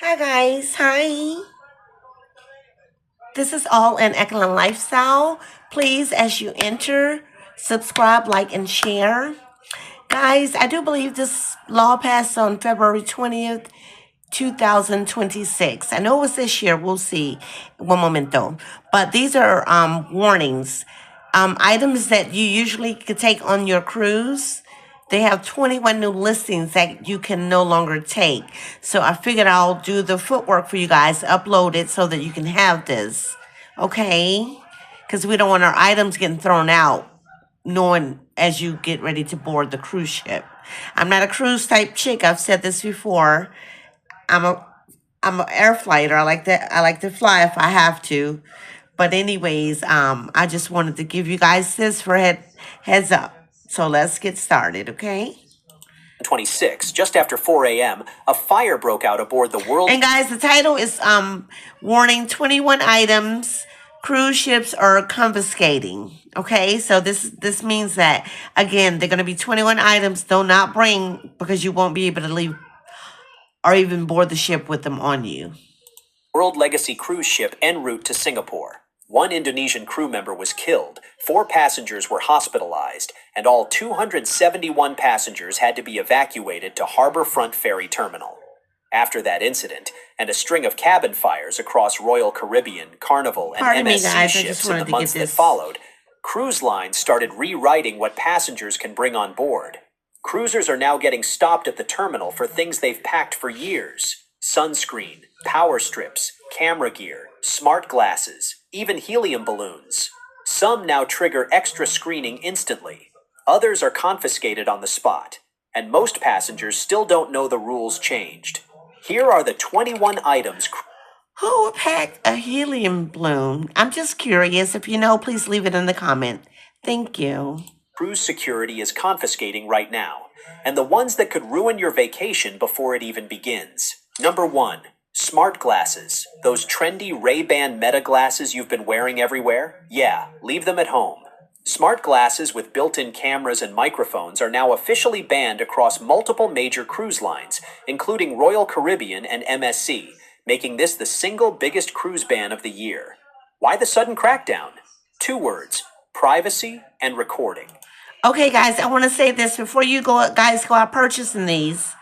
Hi guys, hi. This is all an excellent lifestyle. Please, as you enter, subscribe, like, and share. Guys, I do believe this law passed on February 20th, 2026. I know it was this year. We'll see. One momento. But these are warnings. Items that you usually could take on your cruise. They have 21 new listings that you can no longer take. So I figured I'll do the footwork for you guys, upload it so that you can have this. Okay? Because we don't want our items getting thrown out knowing as you get ready to board the cruise ship. I'm not a cruise type chick. I've said this before. I'm a I'm an air flighter. I like to fly if I have to. But anyways, I just wanted to give you guys this for heads up. So let's get started, okay? 26, just after 4 a.m., a fire broke out aboard the World. And guys, the title is warning 21 items cruise ships are confiscating. Okay, so this means that again they're going to be 21 items. Do not bring because you won't be able to leave or even board the ship with them on you. World Legacy cruise ship en route to Singapore. One Indonesian crew member was killed, 4 passengers were hospitalized, and all 271 passengers had to be evacuated to Harborfront Ferry Terminal. After that incident, and a string of cabin fires across Royal Caribbean, Carnival, and Pardon me, MSC guys. I ships just in wanted the to get months that this. followed, cruise lines started rewriting what passengers can bring on board. Cruisers are now getting stopped at the terminal for things they've packed for years: sunscreen, power strips, camera gear, smart glasses, even helium balloons. Some now trigger extra screening instantly. Others are confiscated on the spot. And most passengers still don't know the rules changed. Here are the 21 items. Who packed a helium balloon? I'm just curious. If you know, please leave it in the comment. Thank you. Cruise security is confiscating right now, and the ones that could ruin your vacation before it even begins. Number 1. Smart glasses. Those trendy Ray-Ban Meta glasses you've been wearing everywhere? Yeah, leave them at home. Smart glasses with built-in cameras and microphones are now officially banned across multiple major cruise lines, including Royal Caribbean and MSC, making this the single biggest cruise ban of the year. Why the sudden crackdown? 2 words: privacy and recording. Okay, guys, I want to say this before you guys go out purchasing these.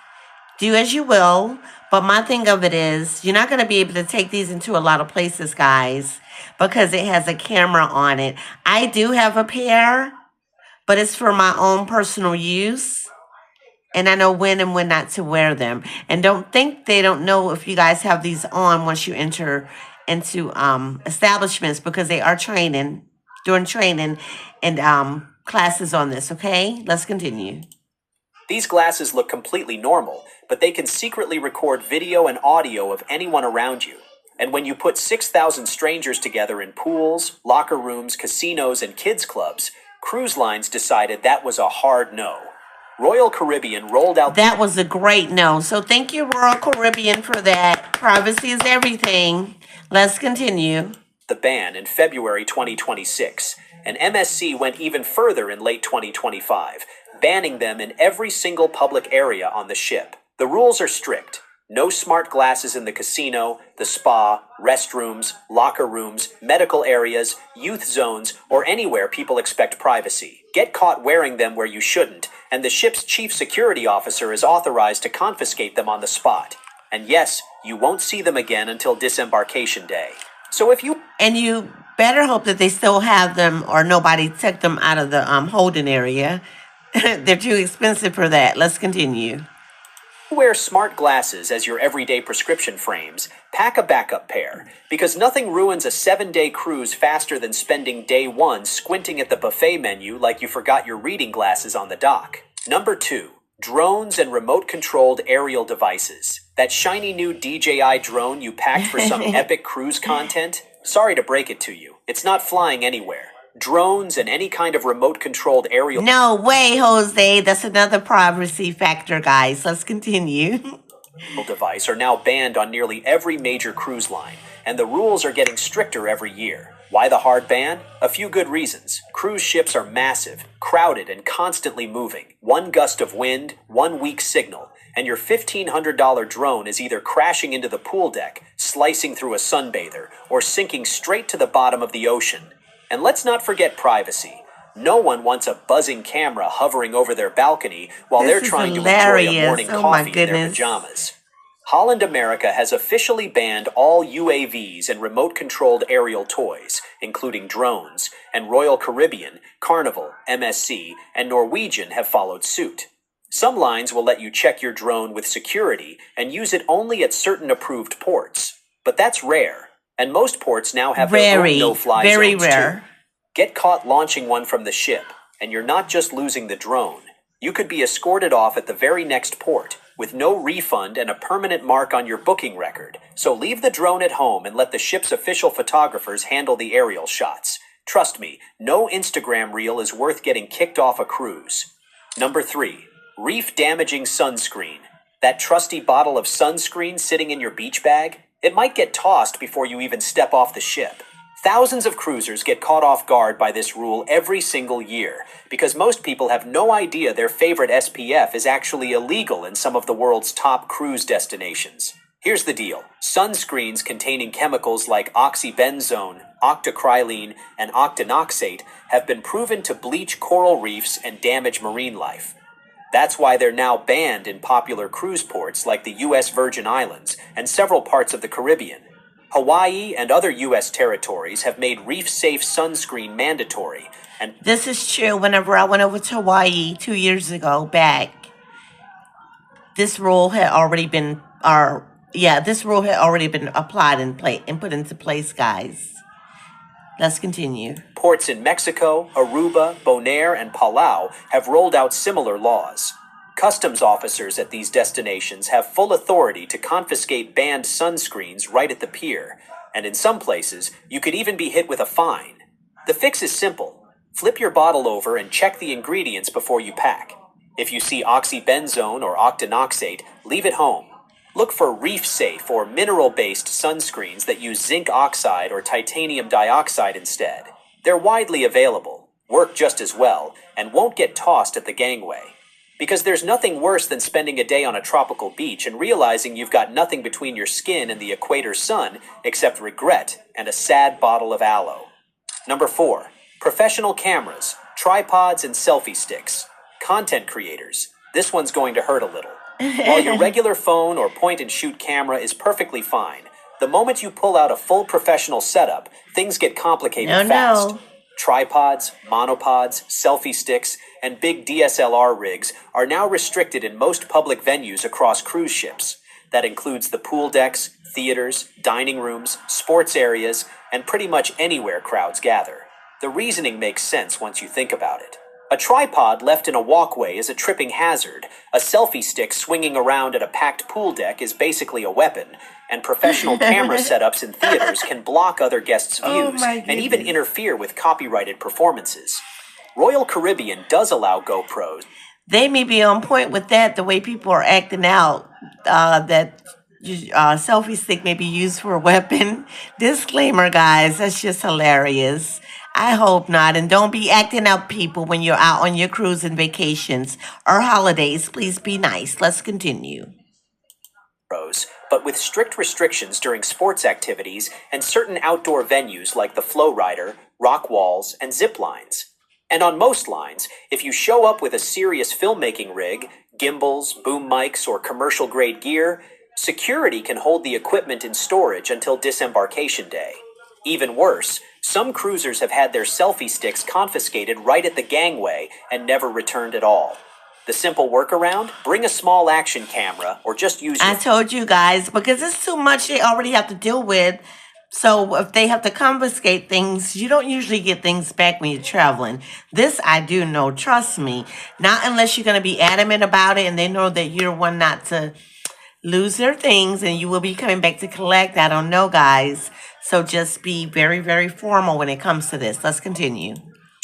Do as you will, but my thing of it is, you're not going to be able to take these into a lot of places, guys, because it has a camera on it. I do have a pair, but it's for my own personal use. And I know when and when not to wear them. And don't think they don't know if you guys have these on once you enter into establishments, because they are doing training and classes on this. Okay, let's continue. These glasses look completely normal, but they can secretly record video and audio of anyone around you. And when you put 6,000 strangers together in pools, locker rooms, casinos, and kids clubs, cruise lines decided that was a hard no. Royal Caribbean rolled out. That was a great no. So thank you, Royal Caribbean, for that. Privacy is everything. Let's continue. The ban in February 2026, and MSC went even further in late 2025, banning them in every single public area on the ship. The rules are strict. No smart glasses in the casino, the spa, restrooms, locker rooms, medical areas, youth zones, or anywhere people expect privacy. Get caught wearing them where you shouldn't, and the ship's chief security officer is authorized to confiscate them on the spot. And yes, you won't see them again until disembarkation day. So if you And you better hope that they still have them or nobody took them out of the holding area. They're too expensive for that. Let's continue. wear smart glasses as your everyday prescription frames, pack a backup pair, because nothing ruins a 7-day cruise faster than spending day 1 squinting at the buffet menu like you forgot your reading glasses on the dock. Number 2. Drones and remote-controlled aerial devices. That shiny new DJI drone you packed for some epic cruise content? Sorry to break it to you, it's not flying anywhere. Drones and any kind of remote-controlled aerial No way, Jose. That's another privacy factor, guys. Let's continue. device are now banned on nearly every major cruise line, and the rules are getting stricter every year. Why the hard ban? A few good reasons. Cruise ships are massive, crowded, and constantly moving. One gust of wind, one weak signal, and your $1,500 drone is either crashing into the pool deck, slicing through a sunbather, or sinking straight to the bottom of the ocean. And let's not forget privacy. No one wants a buzzing camera hovering over their balcony while they're This is trying to enjoy a hilarious. morning Oh my coffee in their goodness. pajamas. Holland America has officially banned all UAVs and remote-controlled aerial toys, including drones, and Royal Caribbean, Carnival, MSC, and Norwegian have followed suit. Some lines will let you check your drone with security and use it only at certain approved ports. But that's rare, and most ports now have their own no-fly Very zones too. rare. Get caught launching one from the ship, and you're not just losing the drone. You could be escorted off at the very next port, with no refund and a permanent mark on your booking record. So leave the drone at home and let the ship's official photographers handle the aerial shots. Trust me, no Instagram reel is worth getting kicked off a cruise. Number 3. Reef-damaging sunscreen. That trusty bottle of sunscreen sitting in your beach bag? It might get tossed before you even step off the ship. Thousands of cruisers get caught off guard by this rule every single year, because most people have no idea their favorite SPF is actually illegal in some of the world's top cruise destinations. Here's the deal. Sunscreens containing chemicals like oxybenzone, octocrylene, and octinoxate have been proven to bleach coral reefs and damage marine life. That's why they're now banned in popular cruise ports like the U.S. Virgin Islands and several parts of the Caribbean. Hawaii and other U.S. territories have made reef-safe sunscreen mandatory, and This is true. Whenever I went over to Hawaii 2 years ago back, this rule had already been applied and put into place, guys. Let's continue. ports in Mexico, Aruba, Bonaire, and Palau have rolled out similar laws. Customs officers at these destinations have full authority to confiscate banned sunscreens right at the pier, and in some places, you could even be hit with a fine. The fix is simple. Flip your bottle over and check the ingredients before you pack. If you see oxybenzone or octinoxate, leave it home. Look for reef-safe or mineral-based sunscreens that use zinc oxide or titanium dioxide instead. They're widely available, work just as well, and won't get tossed at the gangway. Because there's nothing worse than spending a day on a tropical beach and realizing you've got nothing between your skin and the equator sun except regret and a sad bottle of aloe. Number 4. Professional cameras, tripods, and selfie sticks. Content creators. This one's going to hurt a little. While your regular phone or point-and-shoot camera is perfectly fine, the moment you pull out a full professional setup, things get complicated fast. No. Tripods, monopods, selfie sticks, and big DSLR rigs are now restricted in most public venues across cruise ships. That includes the pool decks, theaters, dining rooms, sports areas, and pretty much anywhere crowds gather. The reasoning makes sense once you think about it. A tripod left in a walkway is a tripping hazard, a selfie stick swinging around at a packed pool deck is basically a weapon, and professional camera setups in theaters can block other guests' Oh views my and even goodness. interfere with copyrighted performances. Royal Caribbean does allow GoPros. They may be on point with that, the way people are acting out, that selfie stick may be used for a weapon. Disclaimer, guys, that's just hilarious. I hope not. And don't be acting out, people, when you're out on your cruise and vacations or holidays. Please be nice. Let's continue. But with strict restrictions during sports activities and certain outdoor venues like the Flow Rider, rock walls, and zip lines. And on most lines, if you show up with a serious filmmaking rig, gimbals, boom mics, or commercial-grade gear, security can hold the equipment in storage until disembarkation day. Even worse, some cruisers have had their selfie sticks confiscated right at the gangway and never returned at all. The simple workaround? Bring a small action camera or just use I your told you guys, because it's too much they already have to deal with. So if they have to confiscate things, you don't usually get things back when you're traveling. This I do know, trust me. Not unless you're going to be adamant about it and they know that you're one not to lose their things and you will be coming back to collect. I don't know, guys. So just be very, very formal when it comes to this. Let's continue.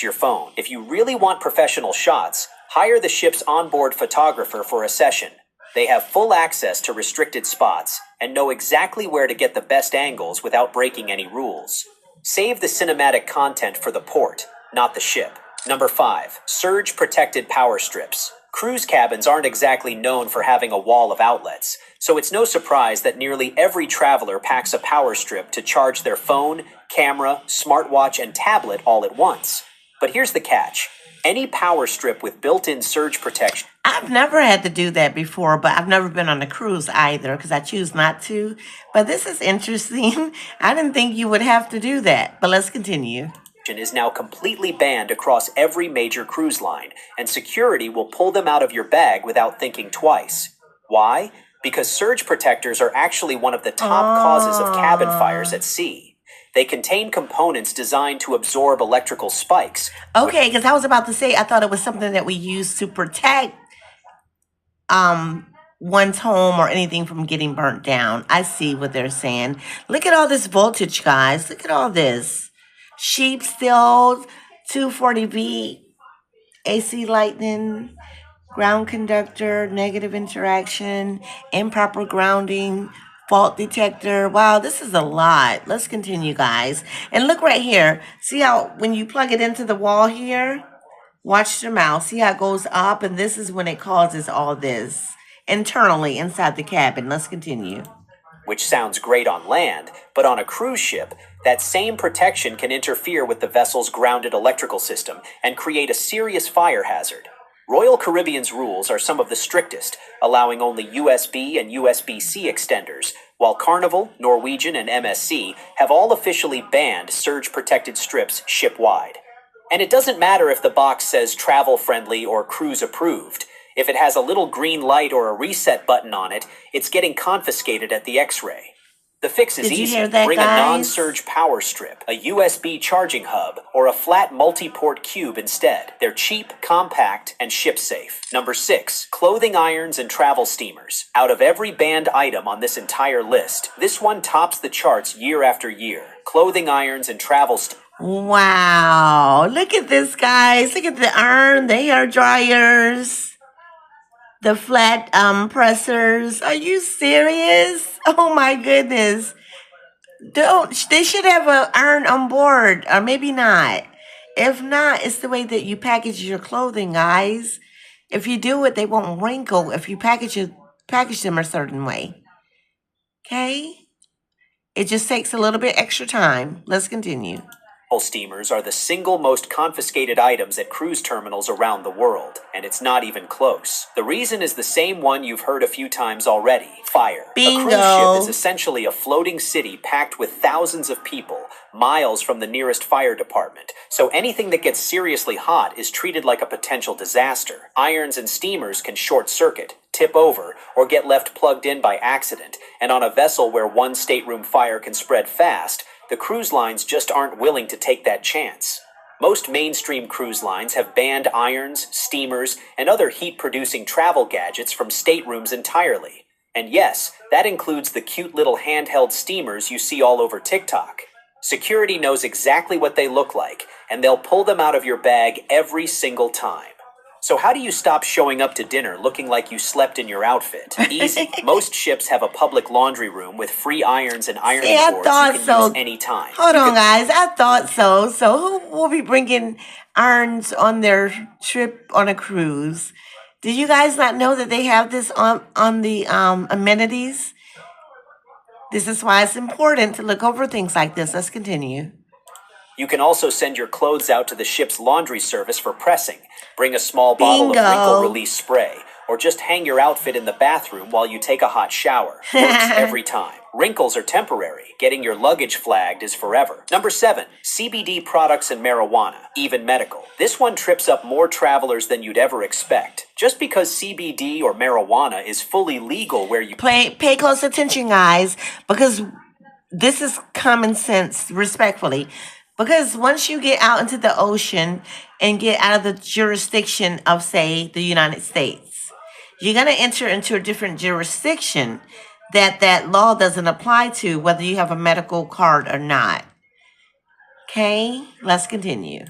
your phone. If you really want professional shots, hire the ship's onboard photographer for a session. They have full access to restricted spots and know exactly where to get the best angles without breaking any rules. Save the cinematic content for the port, not the ship. Number 5. Surge-protected power strips. Cruise cabins aren't exactly known for having a wall of outlets, so it's no surprise that nearly every traveler packs a power strip to charge their phone, camera, smartwatch, and tablet all at once. But here's the catch. Any power strip with built-in surge protection... I've never had to do that before, but I've never been on a cruise either because I choose not to. But this is interesting. I didn't think you would have to do that, but let's continue. Is now completely banned across every major cruise line, and security will pull them out of your bag without thinking twice. Why? Because surge protectors are actually one of the top causes of cabin fires at sea. They contain components designed to absorb electrical spikes. Okay, because I was about to say I thought it was something that we use to protect one's home or anything from getting burnt down. I see what they're saying. Look at all this voltage, guys. Look at all this. Sheep still, 240V, AC lightning, ground conductor, negative interaction, improper grounding, fault detector. Wow, this is a lot. Let's continue, guys. And look right here. See how when you plug it into the wall here, watch your mouse. See how it goes up? And this is when it causes all this internally inside the cabin. Let's continue. Which sounds great on land, but on a cruise ship, that same protection can interfere with the vessel's grounded electrical system and create a serious fire hazard. Royal Caribbean's rules are some of the strictest, allowing only USB and USB-C extenders, while Carnival, Norwegian, and MSC have all officially banned surge-protected strips ship-wide. And it doesn't matter if the box says travel-friendly or cruise-approved. If it has a little green light or a reset button on it, it's getting confiscated at the X-ray. The fix is Did you easy. hear that, Bring guys? a non-surge power strip, a USB charging hub, or a flat multi-port cube instead. They're cheap, compact, and ship-safe. Number 6. Clothing irons and travel steamers. Out of every banned item on this entire list, this one tops the charts year after year. Clothing irons and travel steamers. Wow. Look at this, guys. Look at the iron, the hair dryers, the flat pressers. Are you serious? Oh my goodness. They should have an iron on board, or maybe not. If not, it's the way that you package your clothing, guys. If you do it, they won't wrinkle if you package them a certain way. Okay? It just takes a little bit extra time. Let's continue. Steamers are the single most confiscated items at cruise terminals around the world, and it's not even close. The reason is the same one you've heard a few times already. Fire. Bingo. A cruise ship is essentially a floating city packed with thousands of people, miles from the nearest fire department. So anything that gets seriously hot is treated like a potential disaster. Irons and steamers can short circuit, tip over, or get left plugged in by accident, and on a vessel where one stateroom fire can spread fast, the cruise lines just aren't willing to take that chance. Most mainstream cruise lines have banned irons, steamers, and other heat-producing travel gadgets from staterooms entirely. And yes, that includes the cute little handheld steamers you see all over TikTok. Security knows exactly what they look like, and they'll pull them out of your bag every single time. So how do you stop showing up to dinner looking like you slept in your outfit? Easy. Most ships have a public laundry room with free irons and ironing boards you can use anytime. Hold on, guys. I thought so. So who will be bringing irons on their trip on a cruise? Did you guys not know that they have this on the amenities? This is why it's important to look over things like this. Let's continue. You can also send your clothes out to the ship's laundry service for pressing. Bring a small bottle of wrinkle release spray, or just hang your outfit in the bathroom while you take a hot shower. Works every time. Wrinkles are temporary. Getting your luggage flagged is forever. Number 7. CBD products and marijuana, even medical. This one trips up more travelers than you'd ever expect. Just because CBD or marijuana is fully legal where you... Pay close attention, guys, because this is common sense, respectfully. Because once you get out into the ocean and get out of the jurisdiction of, say, the United States, you're going to enter into a different jurisdiction that law doesn't apply to, whether you have a medical card or not. Okay, let's continue.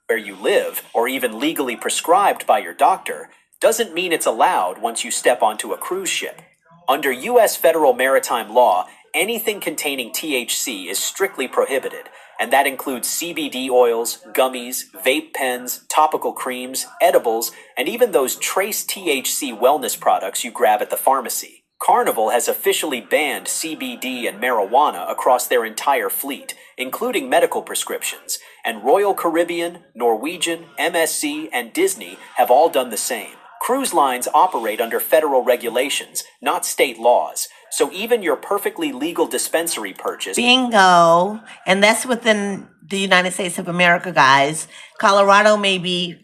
Where you live, or even legally prescribed by your doctor, doesn't mean it's allowed once you step onto a cruise ship. Under U.S. federal maritime law, Anything containing THC is strictly prohibited, and that includes CBD oils, gummies, vape pens, topical creams, edibles, and even those trace THC wellness products you grab at the pharmacy. Carnival has officially banned CBD and marijuana across their entire fleet, including medical prescriptions, and Royal Caribbean, Norwegian, MSC, and Disney have all done the same. Cruise lines operate under federal regulations, not state laws, so even your perfectly legal dispensary purchase... Bingo. And that's within the United States of America, guys. Colorado may be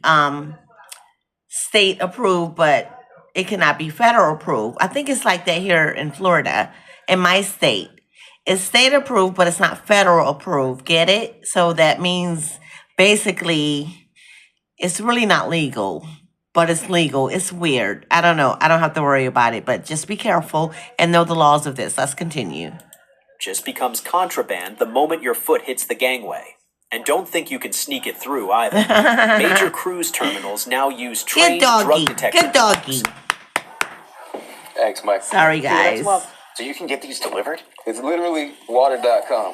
state approved, but it cannot be federal approved. I think it's like that here in Florida, in my state. It's state approved, but it's not federal approved. Get it? So that means basically it's really not legal, but it's legal. It's weird. I don't know. I don't have to worry about it, but just be careful and know the laws of this. Let's continue. Just becomes contraband the moment your foot hits the gangway. And don't think you can sneak it through either. Major cruise terminals now use trained drug detection. Good doggy. Thanks, Mike. Sorry, guys. So you can get these delivered? It's literally water.com.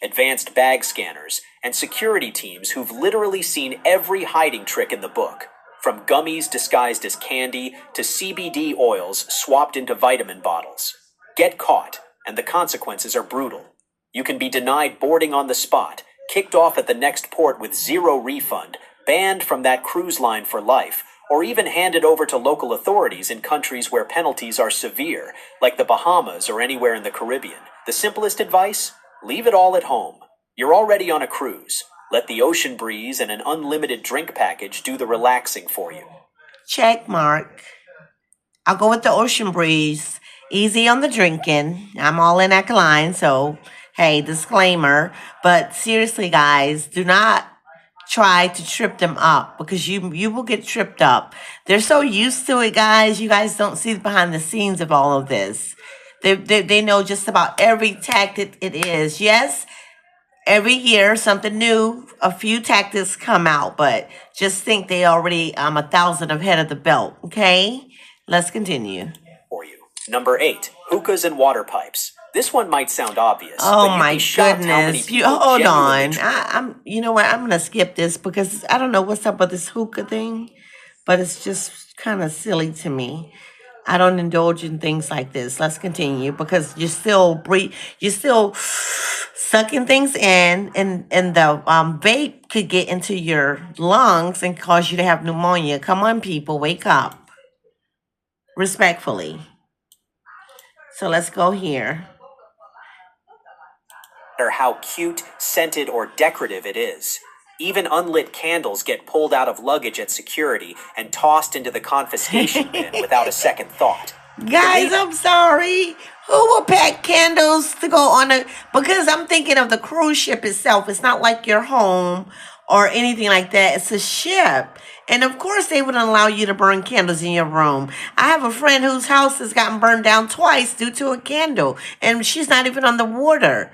Advanced bag scanners and security teams who've literally seen every hiding trick in the book. From gummies disguised as candy to CBD oils swapped into vitamin bottles. Get caught, and the consequences are brutal. You can be denied boarding on the spot, kicked off at the next port with zero refund, banned from that cruise line for life, or even handed over to local authorities in countries where penalties are severe, like the Bahamas or anywhere in the Caribbean. The simplest advice? Leave it all at home. You're already on a cruise. Let the ocean breeze and an unlimited drink package do the relaxing for you. Check mark. I'll go with the ocean breeze. Easy on the drinking. I'm all in alkaline, so hey, disclaimer. But seriously, guys, do not try to trip them up because you will get tripped up. They're so used to it, guys. You guys don't see behind the scenes of all of this. They know just about every tactic it is. Yes, every year something new, a few tactics come out, but just think they already 1,000 ahead of the belt. Okay, let's continue. For you. Number 8, hookahs and water pipes. This one might sound obvious. Oh but my goodness! You hold on. Try. I'm. You know what? I'm gonna skip this because I don't know what's up with this hookah thing, but it's just kind of silly to me. I don't indulge in things like this. Let's continue because you're still you're still sucking things in, and the vape could get into your lungs and cause you to have pneumonia. Come on, people, wake up. Respectfully. So let's go here. Or how cute, scented, or decorative it is. Even unlit candles get pulled out of luggage at security and tossed into the confiscation bin without a second thought. Guys, I'm sorry. Who will pack candles to go on a... Because I'm thinking of the cruise ship itself. It's not like your home or anything like that. It's a ship. And of course, they wouldn't allow you to burn candles in your room. I have a friend whose house has gotten burned down twice due to a candle. And she's not even on the water.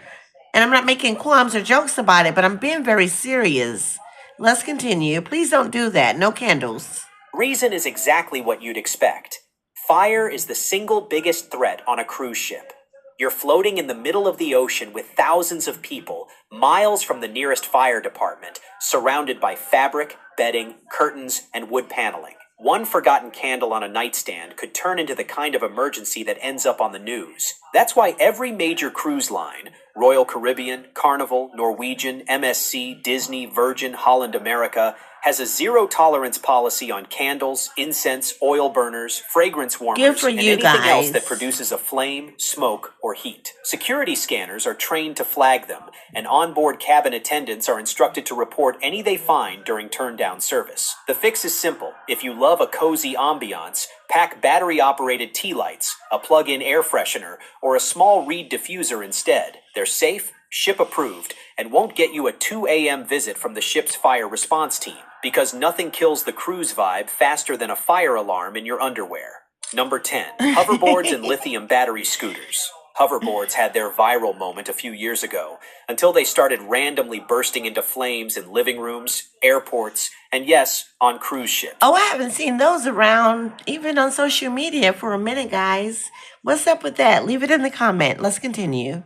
And I'm not making qualms or jokes about it, but I'm being very serious. Let's continue. Please don't do that. No candles. Reason is exactly what you'd expect. Fire is the single biggest threat on a cruise ship. You're floating in the middle of the ocean with thousands of people, miles from the nearest fire department, surrounded by fabric, bedding, curtains, and wood paneling. One forgotten candle on a nightstand could turn into the kind of emergency that ends up on the news. That's why every major cruise line, Royal Caribbean, Carnival, Norwegian, MSC, Disney, Virgin, Holland America, has a zero-tolerance policy on candles, incense, oil burners, fragrance warmers, and anything else that produces a flame, smoke, or heat. Security scanners are trained to flag them, and onboard cabin attendants are instructed to report any they find during turn-down service. The fix is simple. If you love a cozy ambiance, pack battery-operated tea lights, a plug-in air freshener, or a small reed diffuser instead. They're safe, ship-approved, and won't get you a 2 a.m. visit from the ship's fire response team, because nothing kills the cruise vibe faster than a fire alarm in your underwear. Number 10, hoverboards and lithium battery scooters. Hoverboards had their viral moment a few years ago, until they started randomly bursting into flames in living rooms, airports, and yes, on cruise ships. Oh, I haven't seen those around even on social media for a minute, guys. What's up with that? Leave it in the comment. Let's continue.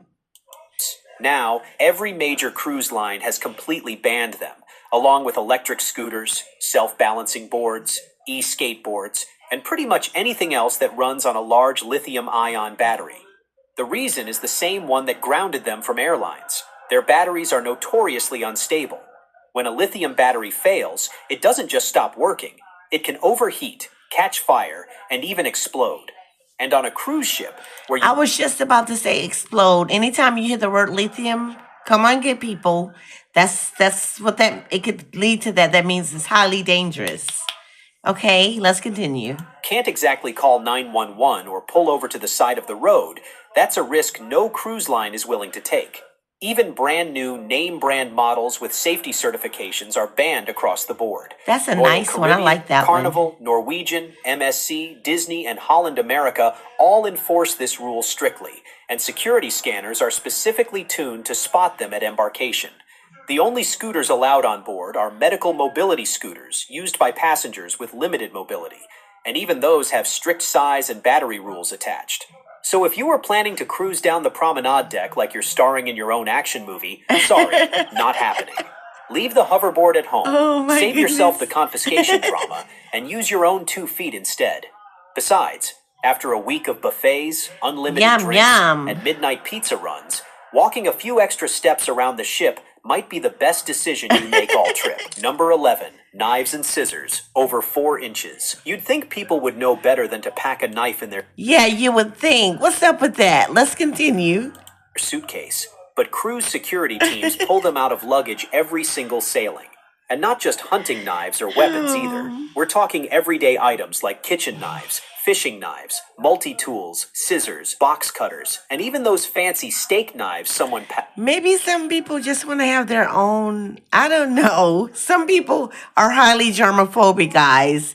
Now, every major cruise line has completely banned them, along with electric scooters, self-balancing boards, e-skateboards, and pretty much anything else that runs on a large lithium-ion battery. The reason is the same one that grounded them from airlines. Their batteries are notoriously unstable. When a lithium battery fails, it doesn't just stop working. It can overheat, catch fire, and even explode. And on a cruise ship, where I was just about to say explode. Anytime you hear the word lithium, come on, get people. That's what that it could lead to. That means it's highly dangerous. Okay, let's continue. Can't exactly call 911 or pull over to the side of the road, that's a risk no cruise line is willing to take. Even brand new name brand models with safety certifications are banned across the board. That's a Royal nice one. I Caribbean, like that Carnival, Norwegian, MSC, Disney, and Holland America all enforce this rule strictly, and security scanners are specifically tuned to spot them at embarkation. The only scooters allowed on board are medical mobility scooters used by passengers with limited mobility, and even those have strict size and battery rules attached. So if you were planning to cruise down the promenade deck like you're starring in your own action movie, sorry, not happening. Leave the hoverboard at home. Oh my Save yourself the goodness. confiscation drama and use your own 2 feet instead. Besides, after a week of buffets, unlimited Yum, drinks, yum. and midnight pizza runs, walking a few extra steps around the ship might be the best decision you make all trip. Number 11, knives and scissors, over 4 inches. You'd think people would know better than to pack a knife in their Yeah, you would think. What's up with that? Let's continue. suitcase, but cruise security teams pull them out of luggage every single sailing. And not just hunting knives or weapons either. We're talking everyday items like kitchen knives, fishing knives, multi-tools, scissors, box cutters, and even those fancy steak knives someone Maybe some people just want to have their own. I don't know. Some people are highly germophobic, guys.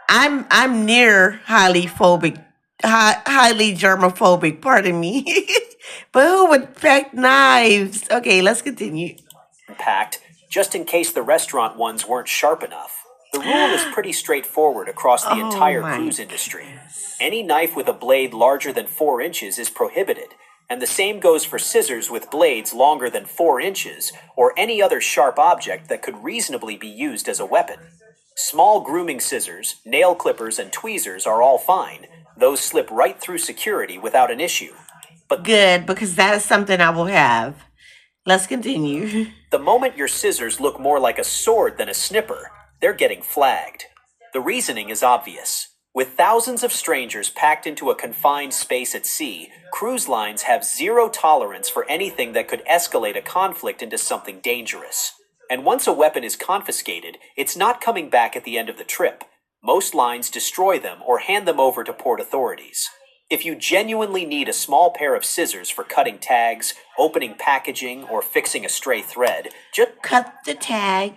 I'm near highly phobic, highly germophobic. Pardon me. But who would pack knives? Okay, let's continue. packed, just in case the restaurant ones weren't sharp enough. The rule is pretty straightforward across the Oh entire my cruise industry. Any knife with a blade larger than 4 inches is prohibited, and the same goes for scissors with blades longer than 4 inches, or any other sharp object that could reasonably be used as a weapon. Small grooming scissors, nail clippers, and tweezers are all fine. Those slip right through security without an issue. But Good, because that is something I will have. Let's continue. the moment your scissors look more like a sword than a snipper, they're getting flagged. The reasoning is obvious. With thousands of strangers packed into a confined space at sea, cruise lines have zero tolerance for anything that could escalate a conflict into something dangerous. And once a weapon is confiscated, it's not coming back at the end of the trip. Most lines destroy them or hand them over to port authorities. If you genuinely need a small pair of scissors for cutting tags, opening packaging, or fixing a stray thread, Cut the tag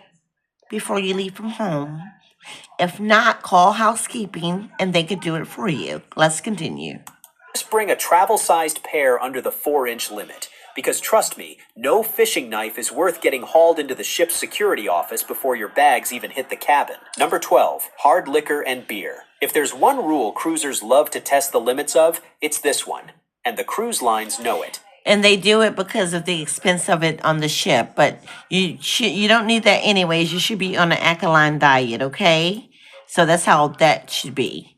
before you leave from home. If not, call housekeeping and they could do it for you. Let's continue. just bring a travel-sized pair under the 4-inch limit. Because trust me, no fishing knife is worth getting hauled into the ship's security office before your bags even hit the cabin. Number 12, hard liquor and beer. If there's one rule cruisers love to test the limits of, it's this one. And the cruise lines know it. And they do it because of the expense of it on the ship. But you don't need that anyways. You should be on an alkaline diet, okay? So that's how that should be.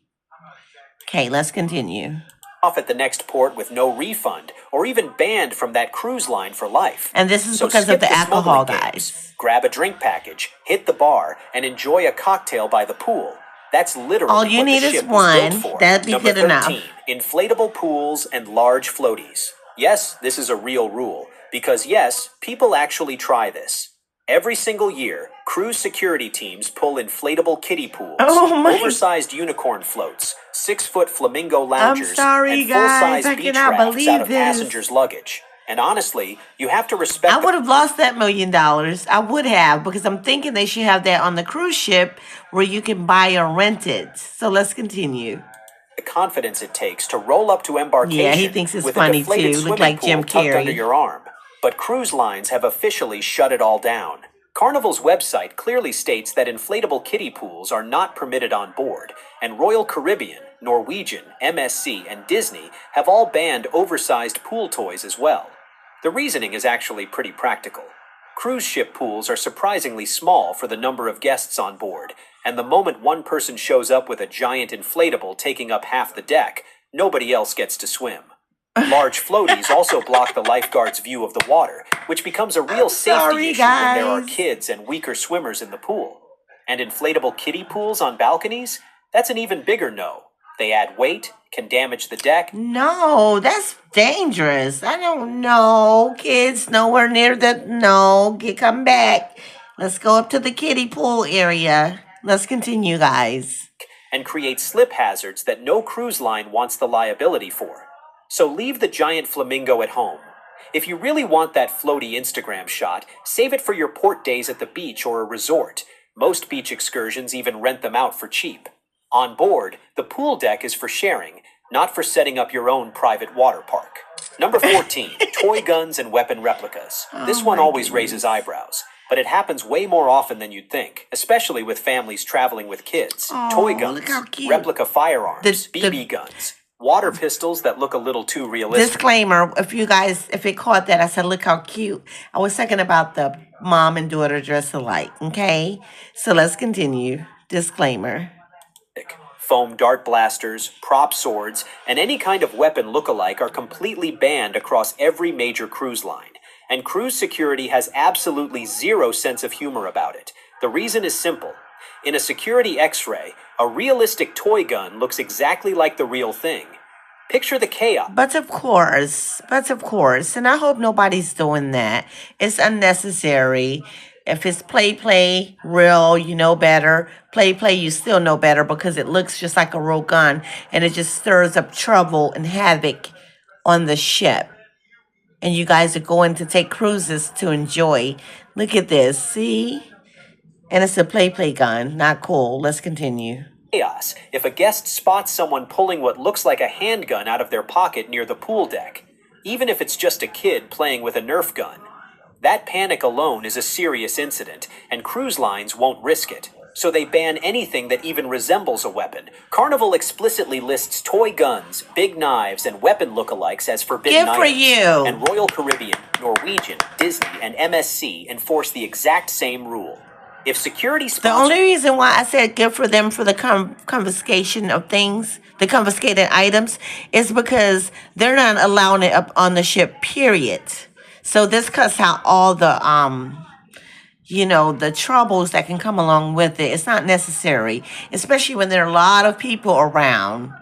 Okay, let's continue. Off at the next port with no refund, or even banned from that cruise line for life. And this is So because skip of the alcohol, smuggling games, guys. grab a drink package, hit the bar, and enjoy a cocktail by the pool. That's literally All you what need the is ship was built one. for. That'd be Number good enough. 13, inflatable pools and large floaties. Yes, this is a real rule, because yes, people actually try this. Every single year, cruise security teams pull inflatable kiddie pools, Oh my- oversized unicorn floats, 6-foot flamingo loungers, sorry, and guys. full-size I beach cannot rafts believe out of this. passengers' luggage. And honestly, you have to respect I would have lost that $1 million. I would have, because I'm thinking they should have that on the cruise ship where you can buy or rent it. So let's continue. The confidence it takes to roll up to embarkation Yeah, he thinks it's with a funny deflated too. Look swimming like pool Jim tucked under Carrey. your arm. But cruise lines have officially shut it all down. Carnival's website clearly states that inflatable kiddie pools are not permitted on board, and Royal Caribbean, Norwegian, MSC, and Disney have all banned oversized pool toys as well. The reasoning is actually pretty practical. Cruise ship pools are surprisingly small for the number of guests on board, and the moment one person shows up with a giant inflatable taking up half the deck, nobody else gets to swim. Large floaties also block the lifeguard's view of the water, which becomes a real safety issue when there are kids and weaker swimmers in the pool. And inflatable kiddie pools on balconies? That's an even bigger no. They add weight, can damage the deck. No, that's dangerous. I don't know. Kids, nowhere near the... No, come back. Let's go up to the kiddie pool area. Let's continue, guys. And create slip hazards that no cruise line wants the liability for. So leave the giant flamingo at home. If you really want that floaty Instagram shot, save it for your port days at the beach or a resort. Most beach excursions even rent them out for cheap. On board, the pool deck is for sharing, not for setting up your own private water park. Number 14, toy guns and weapon replicas. This one always raises eyebrows, but it happens way more often than you'd think, especially with families traveling with kids. Toy guns, replica firearms, BB guns, water pistols that look a little too realistic. Disclaimer, if it caught that, I said, look how cute. I was talking about the mom and daughter dress alike, okay? So let's continue. Disclaimer. Foam dart blasters, prop swords, and any kind of weapon look-alike are completely banned across every major cruise line. And cruise security has absolutely zero sense of humor about it. The reason is simple. In a security x-ray, a realistic toy gun looks exactly like the real thing. Picture the chaos. But of course, and I hope nobody's doing that. It's unnecessary. If it's play, real, you know better. Play, you still know better because it looks just like a real gun and it just stirs up trouble and havoc on the ship. And you guys are going to take cruises to enjoy. Look at this, see? And it's a play gun. Not cool. Let's continue. Chaos if a guest spots someone pulling what looks like a handgun out of their pocket near the pool deck, even if it's just a kid playing with a Nerf gun. That panic alone is a serious incident, and cruise lines won't risk it. So they ban anything that even resembles a weapon. Carnival explicitly lists toy guns, big knives, and weapon lookalikes as forbidden items. Good for you. And Royal Caribbean, Norwegian, Disney, and MSC enforce the exact same rule. If security The only reason why I said good for them for the confiscation of things, the confiscated items, is because they're not allowing it up on the ship, period. So this cuts out all the, the troubles that can come along with it. It's not necessary, especially when there are a lot of people around.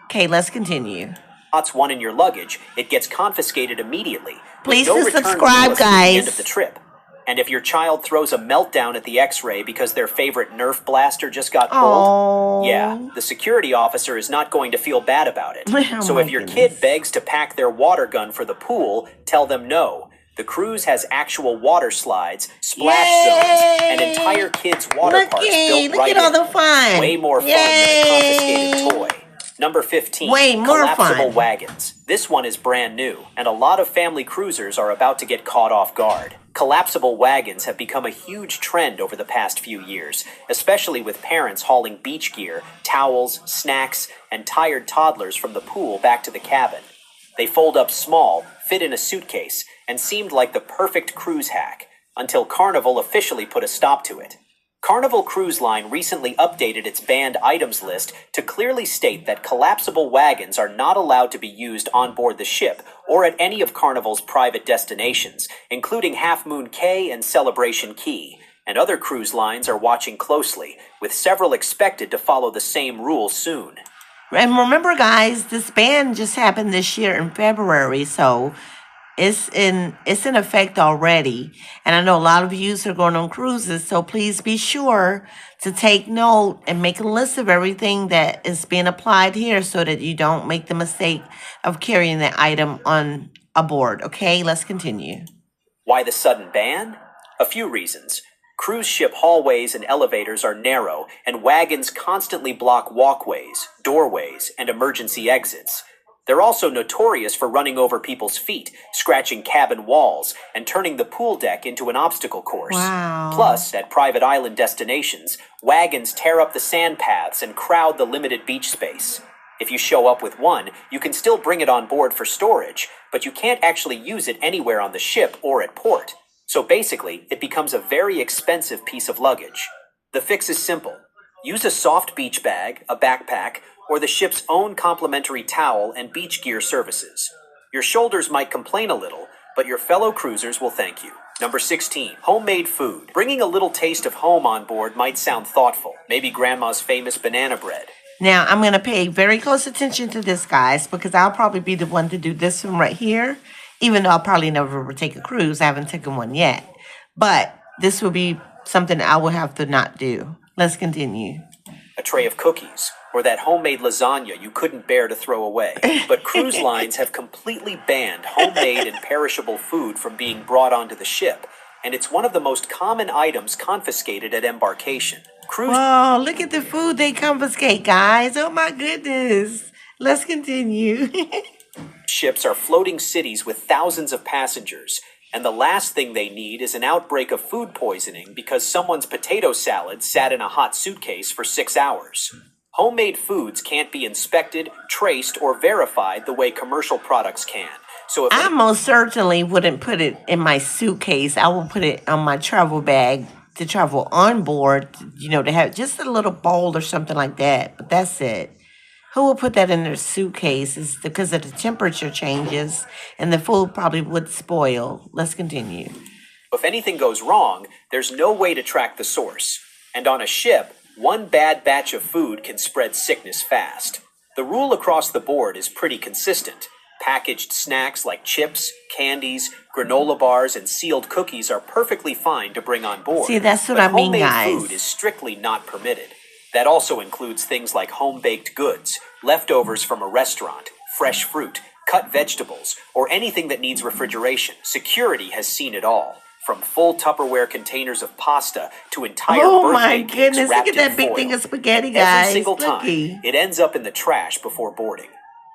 Okay, let's continue. One in your luggage, it gets confiscated immediately. Please no subscribe, guys. At the end of the trip. And if your child throws a meltdown at the x-ray because their favorite Nerf blaster just got pulled, yeah, the security officer is not going to feel bad about it. So if your kid begs to pack their water gun for the pool, tell them no. The cruise has actual water slides, splash zones, and entire kids' water parks built right in. Look at all the fun. Way more fun than a confiscated toy. Number 15, way more collapsible fun. Wagons. This one is brand new, and a lot of family cruisers are about to get caught off guard. Collapsible wagons have become a huge trend over the past few years, especially with parents hauling beach gear, towels, snacks, and tired toddlers from the pool back to the cabin. They fold up small, fit in a suitcase, and seemed like the perfect cruise hack, until Carnival officially put a stop to it. Carnival Cruise Line recently updated its banned items list to clearly state that collapsible wagons are not allowed to be used on board the ship or at any of Carnival's private destinations, including Half Moon Cay and Celebration Key. And other cruise lines are watching closely, with several expected to follow the same rule soon. And remember, guys, this ban just happened this year in February, so it's in effect already. And I know a lot of you are going on cruises, so please be sure to take note and make a list of everything that is being applied here so that you don't make the mistake of carrying that item on aboard. Okay, let's continue. Why the sudden ban? A few reasons. Cruise ship hallways and elevators are narrow, and wagons constantly block walkways, doorways, and emergency exits. They're also notorious for running over people's feet, scratching cabin walls, and turning the pool deck into an obstacle course. Wow. Plus, at private island destinations, wagons tear up the sand paths and crowd the limited beach space. If you show up with one, you can still bring it on board for storage, but you can't actually use it anywhere on the ship or at port. So basically, it becomes a very expensive piece of luggage. The fix is simple. Use a soft beach bag, a backpack, or the ship's own complimentary towel and beach gear services. Your shoulders might complain a little, but your fellow cruisers will thank you. Number 16, homemade food. Bringing a little taste of home on board might sound thoughtful. Maybe grandma's famous banana bread. Now, I'm going to pay very close attention to this, guys, because I'll probably be the one to do this one right here. Even though I'll probably never take a cruise. I haven't taken one yet. But this will be something I will have to not do. Let's continue. A tray of cookies, or that homemade lasagna you couldn't bear to throw away. But cruise lines have completely banned homemade and perishable food from being brought onto the ship, and it's one of the most common items confiscated at embarkation. Whoa, look at the food they confiscate, guys. Oh my goodness. Let's continue. Ships are floating cities with thousands of passengers, and the last thing they need is an outbreak of food poisoning because someone's potato salad sat in a hot suitcase for 6 hours. Homemade foods can't be inspected, traced, or verified the way commercial products can. So if I most certainly wouldn't put it in my suitcase. I will put it on my travel bag to travel on board, to have just a little bowl or something like that. But that's it. Who will put that in their suitcase? Is because of the temperature changes and the food probably would spoil. Let's continue. If anything goes wrong, there's no way to track the source. And on a ship, one bad batch of food can spread sickness fast. The rule across the board is pretty consistent. Packaged snacks like chips, candies, granola bars, and sealed cookies are perfectly fine to bring on board. See, that's what but I mean, homemade guys. food is strictly not permitted. That also includes things like home-baked goods, leftovers from a restaurant, fresh fruit, cut vegetables, or anything that needs refrigeration. Security has seen it all, from full Tupperware containers of pasta to entire Oh my birthday cakes goodness, look wrapped at that in big foil. thing of spaghetti, guys. Every single time, Looky. it ends up in the trash before boarding.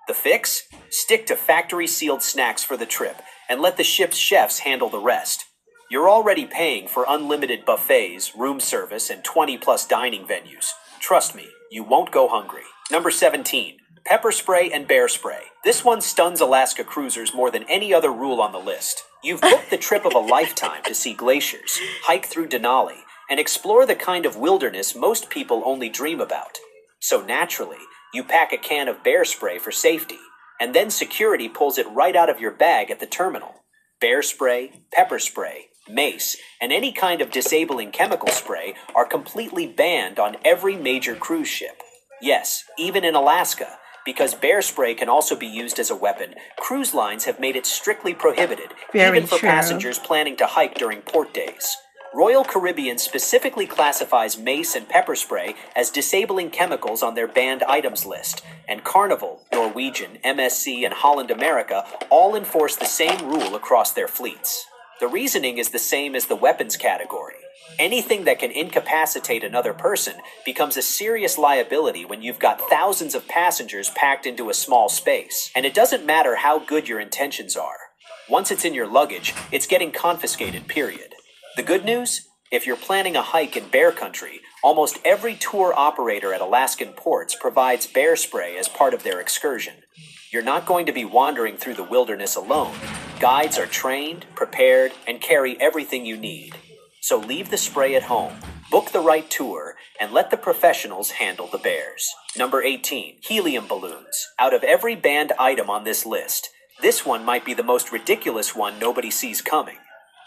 The fix? Stick to factory-sealed snacks for the trip, and let the ship's chefs handle the rest. You're already paying for unlimited buffets, room service, and 20-plus dining venues. Trust me, you won't go hungry. Number 17, pepper spray and bear spray. This one stuns Alaska cruisers more than any other rule on the list. You've booked the trip of a lifetime to see glaciers, hike through Denali, and explore the kind of wilderness most people only dream about. So naturally, you pack a can of bear spray for safety, and then security pulls it right out of your bag at the terminal. Bear spray, pepper spray, mace, and any kind of disabling chemical spray are completely banned on every major cruise ship. Yes, even in Alaska, because bear spray can also be used as a weapon, cruise lines have made it strictly prohibited, Very even for true. passengers planning to hike during port days. Royal Caribbean specifically classifies mace and pepper spray as disabling chemicals on their banned items list, and Carnival, Norwegian, MSC, and Holland America all enforce the same rule across their fleets. The reasoning is the same as the weapons category. Anything that can incapacitate another person becomes a serious liability when you've got thousands of passengers packed into a small space. And it doesn't matter how good your intentions are. Once it's in your luggage, it's getting confiscated, period. The good news? If you're planning a hike in bear country, almost every tour operator at Alaskan ports provides bear spray as part of their excursion. You're not going to be wandering through the wilderness alone. Guides are trained, prepared, and carry everything you need. So leave the spray at home, book the right tour, and let the professionals handle the bears. Number 18, helium balloons. Out of every banned item on this list, this one might be the most ridiculous one nobody sees coming.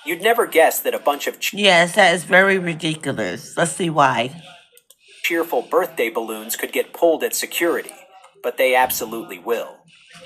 You'd never guess that a bunch of Yes, that is very ridiculous. Let's see why. cheerful birthday balloons could get pulled at security, but they absolutely will.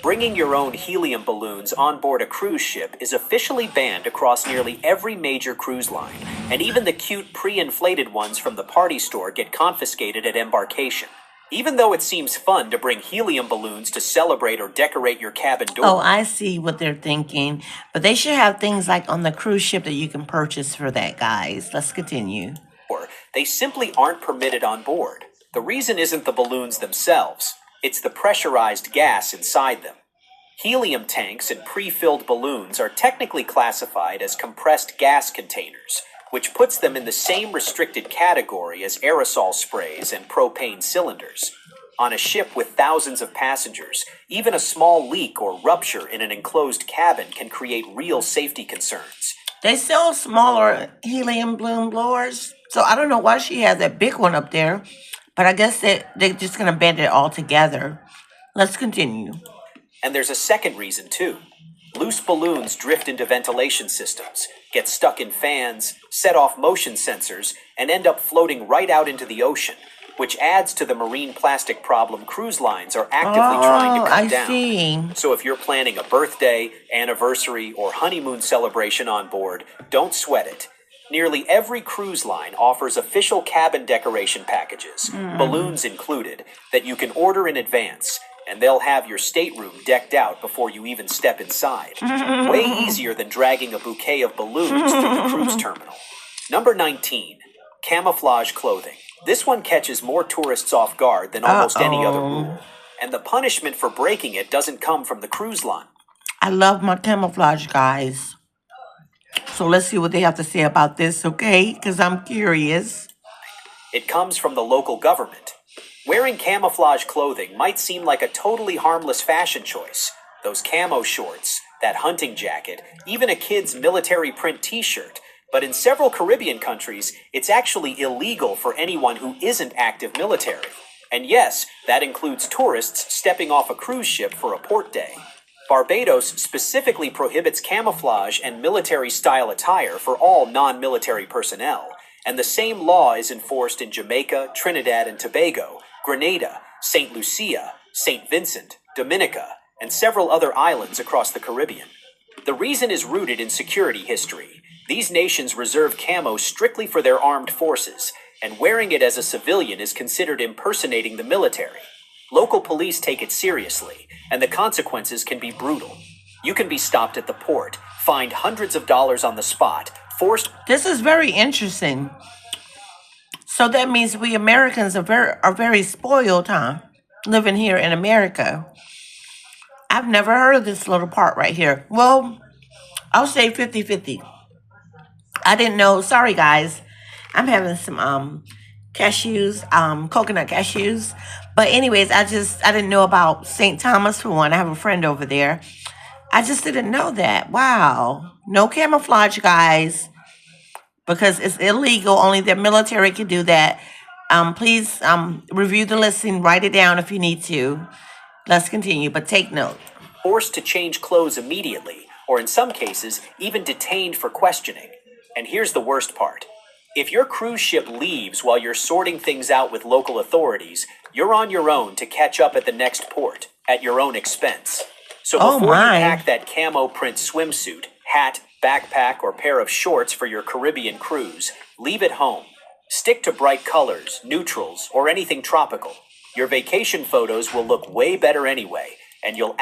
Bringing your own helium balloons on board a cruise ship is officially banned across nearly every major cruise line, and even the cute pre-inflated ones from the party store get confiscated at embarkation. Even though it seems fun to bring helium balloons to celebrate or decorate your cabin Oh, door, I see what they're thinking. But they should have things like on the cruise ship that you can purchase for that, guys. Let's continue. they simply aren't permitted on board. The reason isn't the balloons themselves, it's the pressurized gas inside them. Helium tanks and pre-filled balloons are technically classified as compressed gas containers, which puts them in the same restricted category as aerosol sprays and propane cylinders. On a ship with thousands of passengers, even a small leak or rupture in an enclosed cabin can create real safety concerns. They sell smaller helium balloon blowers. So I don't know why she has that big one up there. But I guess they're just going to bend it all together. Let's continue. And there's a second reason, too. Loose balloons drift into ventilation systems, get stuck in fans, set off motion sensors, and end up floating right out into the ocean, which adds to the marine plastic problem cruise lines are actively trying to cut down. See. So if you're planning a birthday, anniversary, or honeymoon celebration on board, don't sweat it. Nearly every cruise line offers official cabin decoration packages, balloons included, that you can order in advance, and they'll have your stateroom decked out before you even step inside. Way easier than dragging a bouquet of balloons through the cruise terminal. Number 19, camouflage clothing. This one catches more tourists off guard than almost any other rule, and the punishment for breaking it doesn't come from the cruise line. I love my camouflage, guys. So let's see what they have to say about this, okay? Because I'm curious. It comes from the local government. Wearing camouflage clothing might seem like a totally harmless fashion choice. Those camo shorts, that hunting jacket, even a kid's military print t-shirt. But in several Caribbean countries, it's actually illegal for anyone who isn't active military. And yes, that includes tourists stepping off a cruise ship for a port day. Barbados specifically prohibits camouflage and military-style attire for all non-military personnel, and the same law is enforced in Jamaica, Trinidad and Tobago, Grenada, St. Lucia, St. Vincent, Dominica, and several other islands across the Caribbean. The reason is rooted in security history. These nations reserve camo strictly for their armed forces, and wearing it as a civilian is considered impersonating the military. Local police take it seriously, and the consequences can be brutal. You can be stopped at the port, fined hundreds of dollars on the spot, forced... This is very interesting. So that means we Americans are very spoiled, huh? Living here in America. I've never heard of this little part right here. Well, I'll say 50-50. I didn't know. Sorry, guys. I'm having some cashews, coconut cashews. But anyways, I didn't know about St. Thomas for one. I have a friend over there. I just didn't know that. Wow. No camouflage, guys, because it's illegal. Only the military can do that. Please review the listing. Write it down if you need to. Let's continue, but take note. Forced to change clothes immediately, or in some cases, even detained for questioning. And here's the worst part. If your cruise ship leaves while you're sorting things out with local authorities, you're on your own to catch up at the next port, at your own expense. So before you pack that camo print swimsuit, hat, backpack, or pair of shorts for your Caribbean cruise, leave it home. Stick to bright colors, neutrals, or anything tropical. Your vacation photos will look way better anyway, and you'll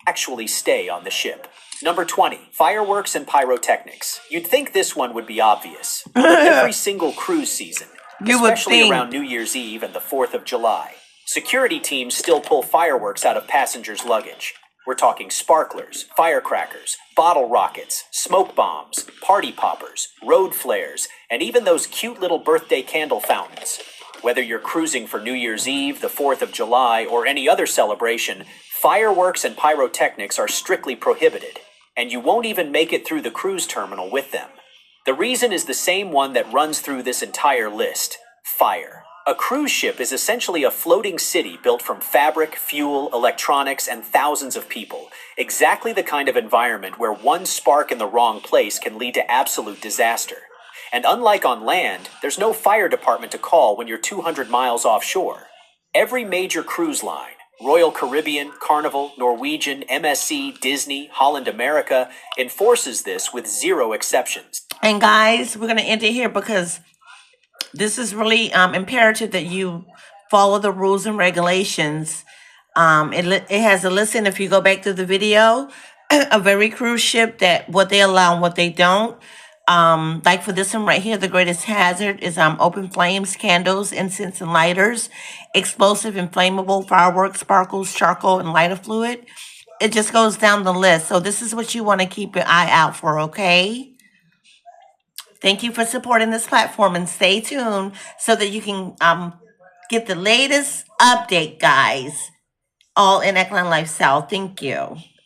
actually stay on the ship. Number 20, fireworks and pyrotechnics. You'd think this one would be obvious. Every single cruise season, especially around New Year's Eve and the 4th of July, security teams still pull fireworks out of passengers' luggage. We're talking sparklers, firecrackers, bottle rockets, smoke bombs, party poppers, road flares, and even those cute little birthday candle fountains. Whether you're cruising for New Year's Eve, the 4th of July, or any other celebration, fireworks and pyrotechnics are strictly prohibited, and you won't even make it through the cruise terminal with them. The reason is the same one that runs through this entire list: fire. A cruise ship is essentially a floating city built from fabric, fuel, electronics, and thousands of people. Exactly the kind of environment where one spark in the wrong place can lead to absolute disaster. And unlike on land, there's no fire department to call when you're 200 miles offshore. Every major cruise line, Royal Caribbean, Carnival, Norwegian, MSC, Disney, Holland America, enforces this with zero exceptions. And guys, we're going to end it here because this is really imperative that you follow the rules and regulations. It has a listing, if you go back to the video, of every cruise ship, that what they allow and what they don't. Like for this one right here, the greatest hazard is open flames, candles, incense, and lighters, explosive, inflammable, fireworks, sparkles, charcoal, and lighter fluid. It just goes down the list. So this is what you want to keep your eye out for, okay? Thank you for supporting this platform, and stay tuned so that you can get the latest update, guys, all in Equine Lifestyle. Thank you.